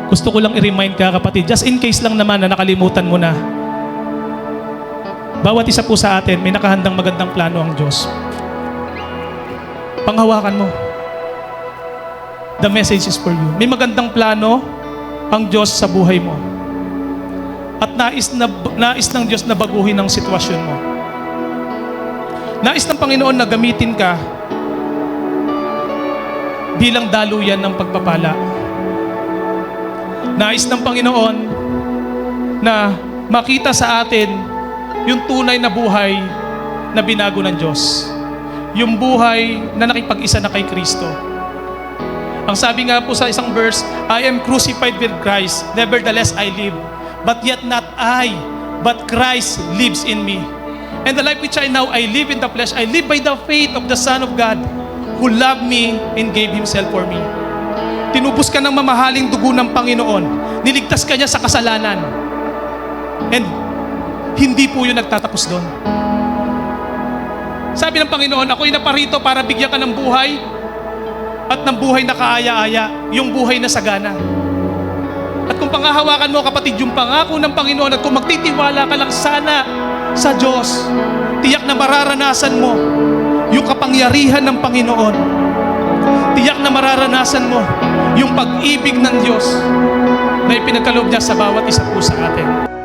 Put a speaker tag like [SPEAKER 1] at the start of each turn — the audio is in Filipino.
[SPEAKER 1] Gusto ko lang i-remind ka, kapatid, just in case lang naman na nakalimutan mo na. Bawat isa po sa atin, may nakahandang magandang plano ang Diyos. Panghawakan mo. The message is for you. May magandang plano ang Diyos sa buhay mo. At nais ng Diyos na baguhin ang sitwasyon mo. Nais ng Panginoon na gamitin ka bilang daluyan ng pagpapala. Nais ng Panginoon na makita sa atin yung tunay na buhay na binago ng Diyos. Yung buhay na nakipag-isa na kay Kristo. Ang sabi nga po sa isang verse, I am crucified with Christ, nevertheless I live. But yet not I, but Christ lives in me. And the life which I now live in the flesh, I live by the faith of the Son of God, who loved me and gave Himself for me. Tinubos ka ng mamahaling dugo ng Panginoon. Niligtas ka niya sa kasalanan. And hindi po yun nagtatapos doon. Sabi ng Panginoon, ako'y naparito para bigyan ka ng buhay at ng buhay na kaaya-aya, yung buhay na sagana. At kung panghahawakan mo, kapatid, yung pangako ng Panginoon at kung magtitiwala ka lang sana sa Diyos, tiyak na mararanasan mo yung kapangyarihan ng Panginoon. Tiyak na mararanasan mo yung pag-ibig ng Diyos na ipinagkaloob niya sa bawat isa po sa atin.